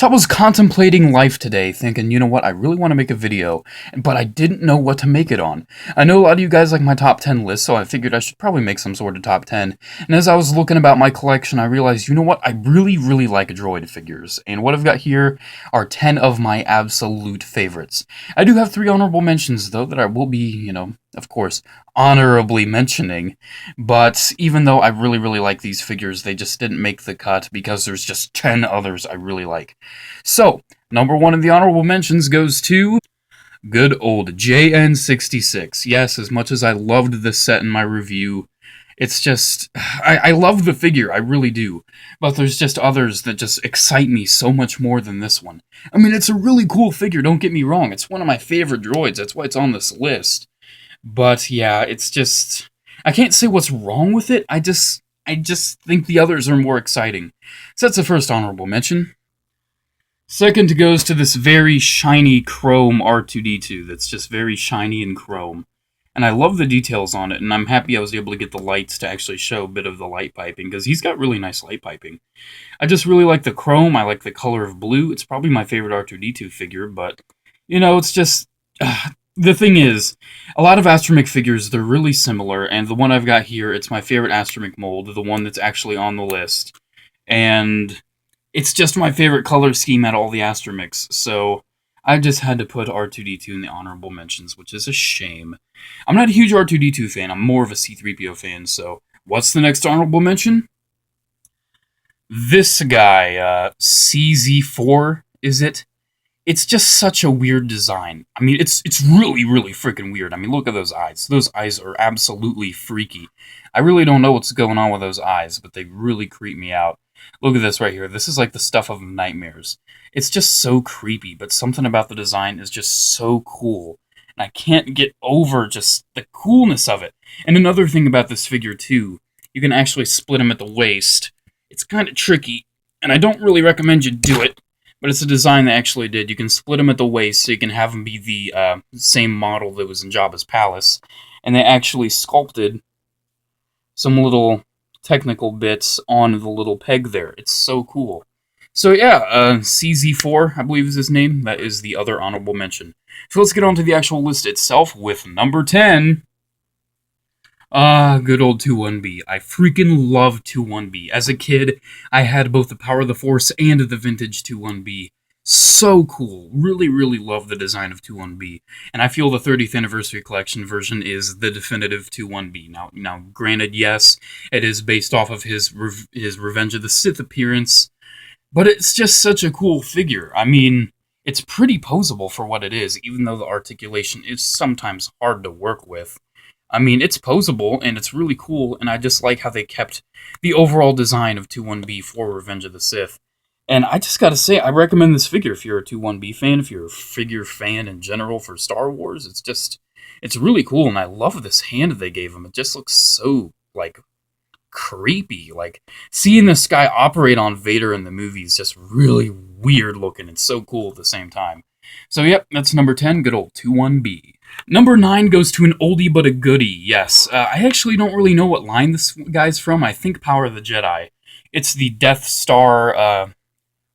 So I was contemplating life today, thinking, you know what, I really want to make a video, but I didn't know what to make it on. I know a lot of you guys like my top 10 list, so I figured I should probably make some sort of top 10. And as I was looking about my collection, I realized, you know what, I really like droid figures. And what I've got here are 10 of my absolute favorites. I do have 3 honorable mentions, though, that I will be, of course, honorably mentioning. But even though I really like these figures, they just didn't make the cut because there's just 10 others I really like. So, number 1 of the honorable mentions goes to good old JN66. Yes, as much as I loved this set in my review, it's just, I love the figure, I really do. But there's just others that just excite me so much more than this one. I mean, it's a really cool figure, don't get me wrong. It's one of my favorite droids, that's why it's on this list. But yeah, it's just, I can't say what's wrong with it, I just think the others are more exciting. So that's the first honorable mention. Second goes to this very shiny chrome R2-D2 that's just very shiny and chrome. And I love the details on it, and I'm happy I was able to get the lights to actually show a bit of the light piping, because he's got really nice light piping. I just really like the chrome, I like the color of blue. It's probably my favorite R2-D2 figure, but, it's just... the thing is, a lot of astromech figures, they're really similar, and the one I've got here, it's my favorite astromech mold, the one that's actually on the list. And it's just my favorite color scheme out of all the astromechs, so I just had to put R2-D2 in the honorable mentions, which is a shame. I'm not a huge R2-D2 fan, I'm more of a C-3PO fan, so what's the next honorable mention? This guy, CZ4, is it? It's just such a weird design. I mean, it's really freaking weird. I mean, look at those eyes. Those eyes are absolutely freaky. I really don't know what's going on with those eyes, but they really creep me out. Look at this right here. This is like the stuff of nightmares. It's just so creepy, but something about the design is just so cool. And I can't get over just the coolness of it. And another thing about this figure, too, you can actually split him at the waist. It's kind of tricky, and I don't really recommend you do it. But it's a design they actually did. You can split him at the waist so you can have him be the same model that was in Jabba's palace. And they actually sculpted some little technical bits on the little peg there. It's so cool. So yeah, CZ4, I believe is his name. That is the other honorable mention. So let's get on to the actual list itself with number 10. Good old 2-1-B. I freaking love 2-1-B. As a kid, I had both the Power of the Force and the vintage 2-1-B. So cool. Really love the design of 2-1-B. And I feel the 30th Anniversary Collection version is the definitive 2-1-B. Now, granted, yes, it is based off of his Revenge of the Sith appearance, but it's just such a cool figure. I mean, it's pretty poseable for what it is, even though the articulation is sometimes hard to work with. I mean, it's poseable, and it's really cool, and I just like how they kept the overall design of 2-1-B for Revenge of the Sith. And I just gotta say, I recommend this figure if you're a 2-1-B fan, if you're a figure fan in general for Star Wars. It's really cool, and I love this hand they gave him. It just looks so, creepy. Seeing this guy operate on Vader in the movie is just really weird looking and so cool at the same time. So, yep, that's number 10, good old 2-1-B. Number 9 goes to an oldie but a goodie, yes. I actually don't really know what line this guy's from. I think Power of the Jedi. It's the Death Star,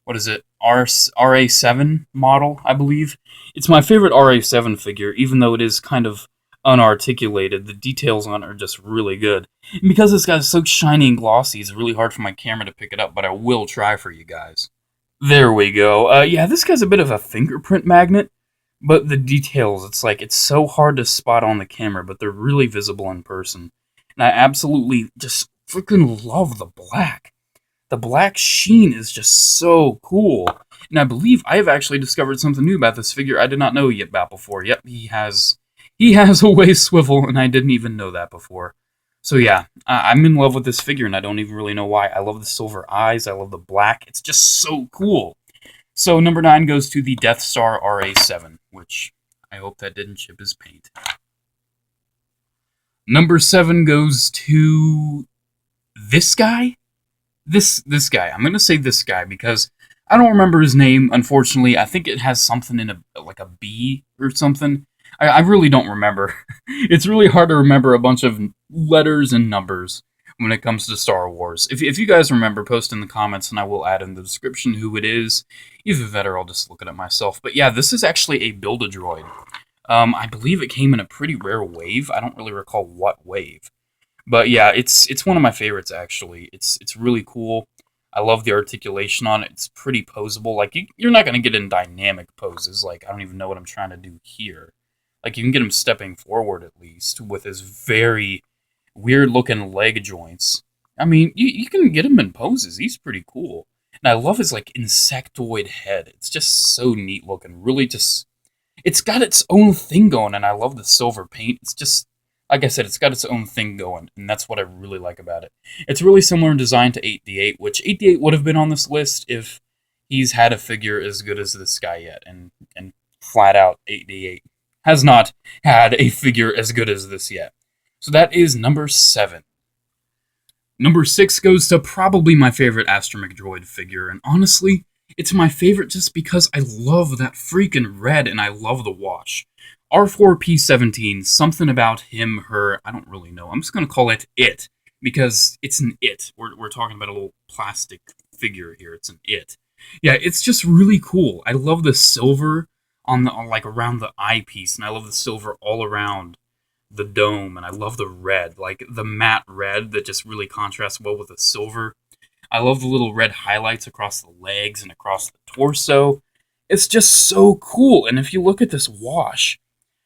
RA7 model, I believe. It's my favorite RA7 figure, even though it is kind of unarticulated. The details on it are just really good. And because this guy's so shiny and glossy, it's really hard for my camera to pick it up, but I will try for you guys. There we go. Yeah, this guy's a bit of a fingerprint magnet. But the details, it's so hard to spot on the camera, but they're really visible in person. And I absolutely just freaking love the black. The black sheen is just so cool. And I believe I have actually discovered something new about this figure I did not know yet about before. Yep, he has a waist swivel, and I didn't even know that before. So yeah, I'm in love with this figure, and I don't even really know why. I love the silver eyes, I love the black. It's just so cool. So number 9 goes to the Death Star RA7, which I hope that didn't chip his paint. Number 7 goes to this guy? This guy. I'm going to say this guy because I don't remember his name, unfortunately. I think it has something in a B or something. I really don't remember. It's really hard to remember a bunch of letters and numbers. when it comes to Star Wars. If you guys remember, post in the comments and I will add in the description who it is. Either that or I'll just look at it myself. But yeah, this is actually a Build-A-Droid. I believe it came in a pretty rare wave. I don't really recall what wave. But yeah, it's one of my favorites actually. It's really cool. I love the articulation on it. It's pretty posable. Like you're not gonna get in dynamic poses. Like I don't even know what I'm trying to do here. Like you can get him stepping forward at least with his very weird looking leg joints. I mean, you can get him in poses. He's pretty cool. And I love his like insectoid head. It's just so neat looking. Really just it's got its own thing going, and I love the silver paint. It's just, like I said, it's got its own thing going, and that's what I really like about it. It's really similar in design to 8D8, which 8D8 would have been on this list if he's had a figure as good as this guy yet, and flat out 8D8 has not had a figure as good as this yet. So that is number 7. Number 6 goes to probably my favorite astromech droid figure, and honestly, it's my favorite just because I love that freaking red and I love the wash. R4P17, something about him, her, I don't really know. I'm just going to call it it, because it's an it. We're talking about a little plastic figure here. It's an it. Yeah, it's just really cool. I love the silver on like around the eyepiece, and I love the silver all around the dome, and I love the red, like the matte red that just really contrasts well with the silver. I love the little red highlights across the legs and across the torso. It's just so cool, and if you look at this wash,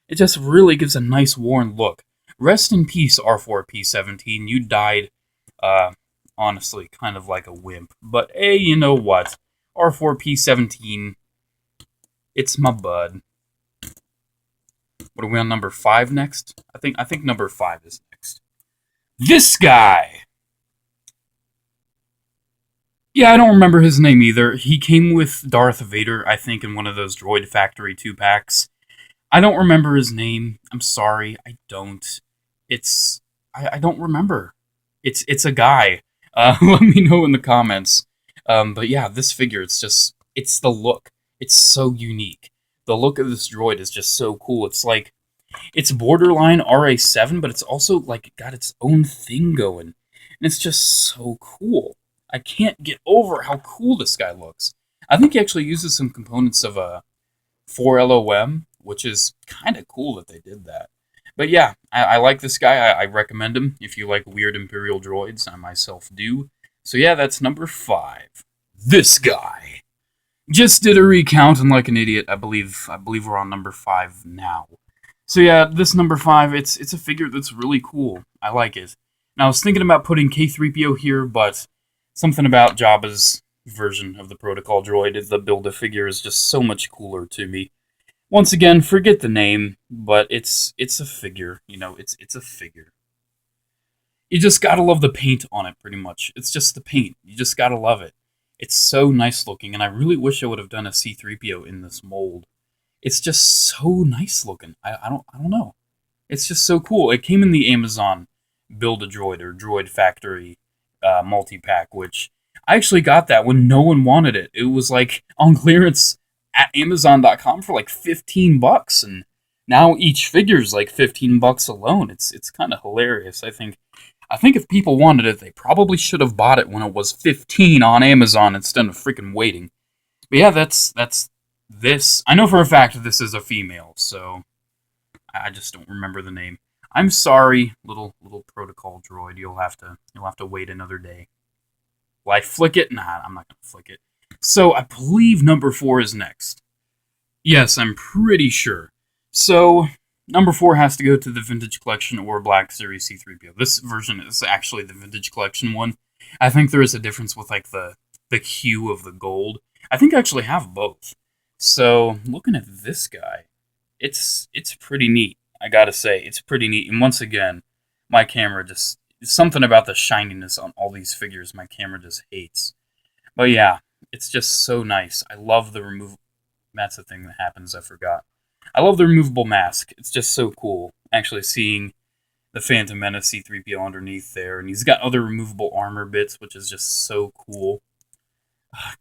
it just really gives a nice worn look. Rest in peace, R4P17. You died, honestly, kind of like a wimp. But hey, you know what? R4P17, it's my bud. What are we on number 5 next? I think number 5 is next. This guy! Yeah, I don't remember his name either. He came with Darth Vader, I think, in one of those Droid Factory 2-packs. I don't remember his name. I'm sorry, I don't. I don't remember. It's a guy. Let me know in the comments. But yeah, this figure, it's the look. It's so unique. The look of this droid is just so cool. It's like, it's borderline RA7, but it's also like got its own thing going. And it's just so cool. I can't get over how cool this guy looks. I think he actually uses some components of a 4LOM, which is kind of cool that they did that. But yeah, I like this guy. I recommend him if you like weird Imperial droids. I myself do. So yeah, that's number 5. This guy. Just did a recount, and like an idiot, I believe we're on number 5 now. So yeah, this number 5, it's a figure that's really cool. I like it. Now I was thinking about putting K3PO here, but something about Jabba's version of the Protocol droid, the Build-A-Figure, is just so much cooler to me. Once again, forget the name, but it's a figure. You know, it's a figure. You just gotta love the paint on it, pretty much. It's just the paint. You just gotta love it. It's so nice looking, and I really wish I would have done a C-3PO in this mold. It's just so nice looking. I don't know. It's just so cool. It came in the Amazon Build-A-Droid or Droid Factory multi-pack, which I actually got that when no one wanted it. It was like on clearance at Amazon.com for like $15, and now each figure's like $15 alone. It's kind of hilarious. I think if people wanted it, they probably should have bought it when it was $15 on Amazon instead of freaking waiting. But yeah, that's this. I know for a fact this is a female, so I just don't remember the name. I'm sorry, little protocol droid. You'll have to wait another day. Will I flick it? Nah, I'm not gonna flick it. So I believe number 4 is next. Yes, I'm pretty sure. So number 4 has to go to the Vintage Collection or Black Series C-3PO. This version is actually the Vintage Collection one. I think there is a difference with like the hue of the gold. I think I actually have both. So looking at this guy, it's pretty neat. I gotta say, it's pretty neat. And once again, my camera just, something about the shininess on all these figures my camera just hates. But yeah, it's just so nice. I love the removal. That's the thing that happens, I forgot. I love the removable mask. It's just so cool. Actually seeing the Phantom Menace C-3PO underneath there. And he's got other removable armor bits, which is just so cool.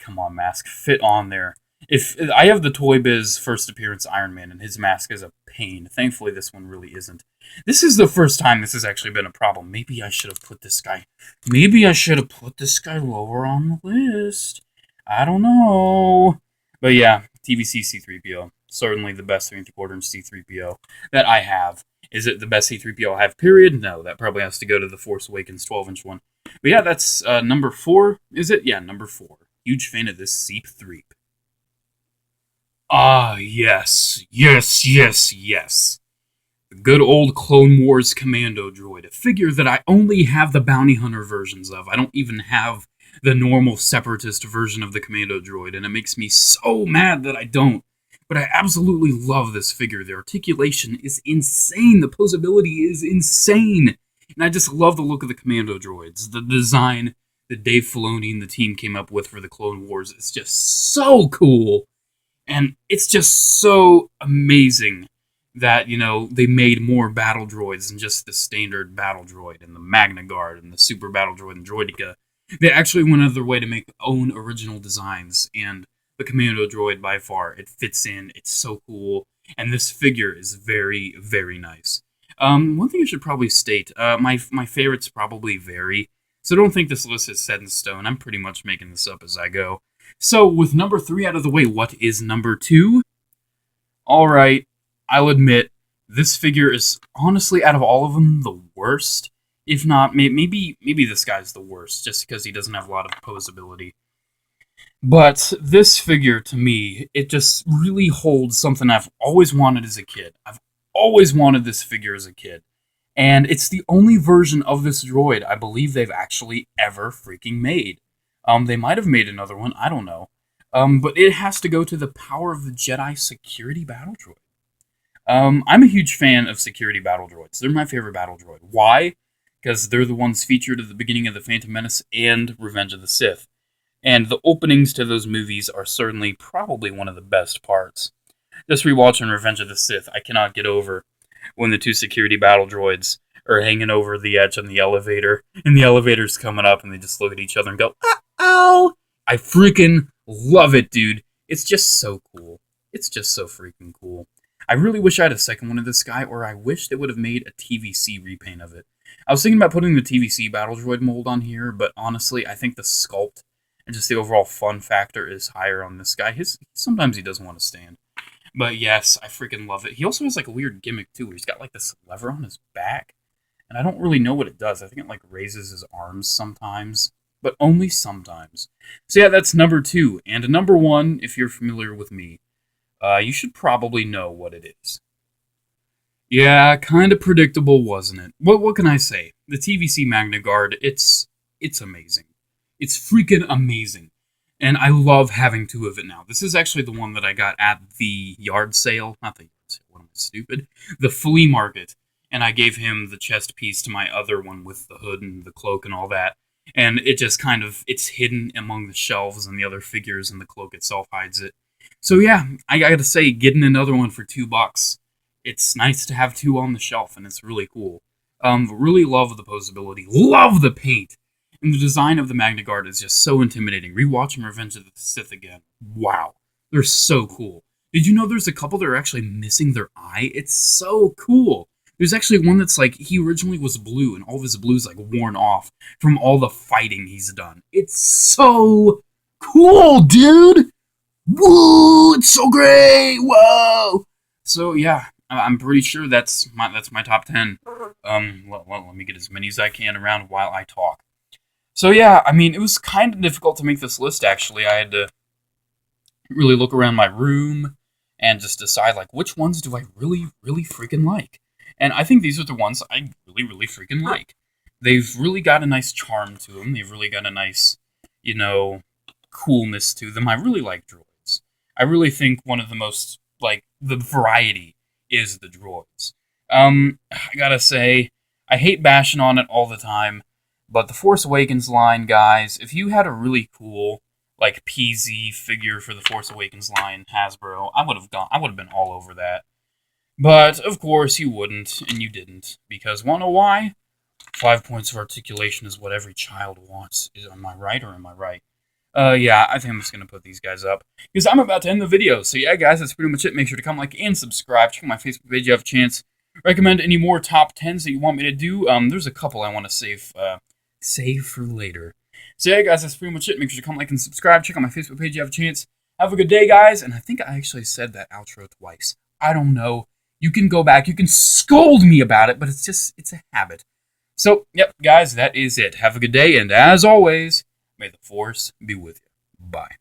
Come on, mask. Fit on there. If I have the Toy Biz first appearance Iron Man, and his mask is a pain. Thankfully, this one really isn't. This is the first time this has actually been a problem. Maybe I should have put this guy. Maybe I should have put this guy lower on the list. I don't know. But yeah, TVC C3PO. Certainly the best 3 3/4 inch C3PO that I have. Is it the best C3PO I have, period? No, that probably has to go to the Force Awakens 12-inch one. But yeah, that's number 4, is it? Yeah, number 4. Huge fan of this Seep 3. Ah, yes. Yes, yes, yes. The good old Clone Wars Commando Droid. A figure that I only have the Bounty Hunter versions of. I don't even have the normal Separatist version of the Commando Droid, and it makes me so mad that I don't. But I absolutely love this figure. The articulation is insane. The posability is insane. And I just love the look of the Commando Droids. The design that Dave Filoni and the team came up with for the Clone Wars is just so cool. And it's just so amazing that, they made more battle droids than just the standard battle droid and the Magna Guard and the Super Battle Droid and Droideka. They actually went out of their way to make their own original designs, and the Commando Droid, by far, it fits in, it's so cool, and this figure is very, very nice. One thing I should probably state, my favorites probably vary, so don't think this list is set in stone. I'm pretty much making this up as I go. So, with number 3 out of the way, what is number 2? Alright, I'll admit, this figure is honestly, out of all of them, the worst. If not, maybe this guy's the worst, just because he doesn't have a lot of posability. But this figure, to me, it just really holds something I've always wanted as a kid. I've always wanted this figure as a kid. And it's the only version of this droid I believe they've actually ever freaking made. They might have made another one, I don't know. But it has to go to the Power of the Jedi Security Battle Droid. I'm a huge fan of Security Battle Droids. They're my favorite battle droid. Why? Because they're the ones featured at the beginning of The Phantom Menace and Revenge of the Sith. And the openings to those movies are certainly probably one of the best parts. Just rewatching Revenge of the Sith, I cannot get over when the 2 security battle droids are hanging over the edge on the elevator, and the elevator's coming up, and they just look at each other and go, "Uh-oh!" I freaking love it, dude. It's just so cool. It's just so freaking cool. I really wish I had a second one of this guy, or I wish they would have made a TVC repaint of it. I was thinking about putting the TVC battle droid mold on here, but honestly, I think the sculpt and just the overall fun factor is higher on this guy. Sometimes he doesn't want to stand. But yes, I freaking love it. He also has like a weird gimmick too, where he's got like this lever on his back, and I don't really know what it does. I think it like raises his arms sometimes, but only sometimes. So yeah, that's number 2. And number 1, if you're familiar with me, you should probably know what it is. Yeah, kind of predictable, wasn't it? What can I say? The TVC Magna Guard, it's amazing. It's freaking amazing. And I love having 2 of it now. This is actually the one that I got at the yard sale. Not the yard sale, what am I, stupid? The flea market. And I gave him the chest piece to my other one with the hood and the cloak and all that. And it just kind of, it's hidden among the shelves and the other figures, and the cloak itself hides it. So yeah, I gotta say, getting another one for $2, it's nice to have 2 on the shelf, and it's really cool. Really love the posability, love the paint, and the design of the Magna Guard is just so intimidating. Rewatching Revenge of the Sith again, wow, they're so cool. Did you know there's a couple that are actually missing their eye? It's so cool. There's actually one that's like, he originally was blue, and all of his blue's like worn off from all the fighting he's done. It's so cool, dude! Woo! It's so great! Whoa! So yeah, I'm pretty sure that's my top 10. Let me get as many as I can around while I talk. So yeah, I mean, it was kind of difficult to make this list, actually. I had to really look around my room and just decide, like, which ones do I really, really freaking like? And I think these are the ones I really, really freaking like. They've really got a nice charm to them. They've really got a nice, coolness to them. I really like droids. I really think one of the most, the variety is the droids. I gotta say, I hate bashing on it all the time, but the Force Awakens line, guys, if you had a really cool, PZ figure for the Force Awakens line, Hasbro, I would have been all over that. But, of course, you wouldn't, and you didn't, because wanna know why? 5 points of articulation is what every child wants. Am I right or am I right? Yeah, I think I'm just gonna put these guys up because I'm about to end the video. So yeah, guys, that's pretty much it. Make sure to comment, like, and subscribe. Check out my Facebook page. You have a chance. Recommend any more top 10s that you want me to do. There's a couple I want to save for later. So yeah, guys, that's pretty much it. Make sure to comment, like, and subscribe. Check out my Facebook page. You have a chance. Have a good day, guys. And I think I actually said that outro twice. I don't know. You can go back. You can scold me about it, but it's a habit. So, yep, guys, that is it. Have a good day, and as always, may the Force be with you. Bye.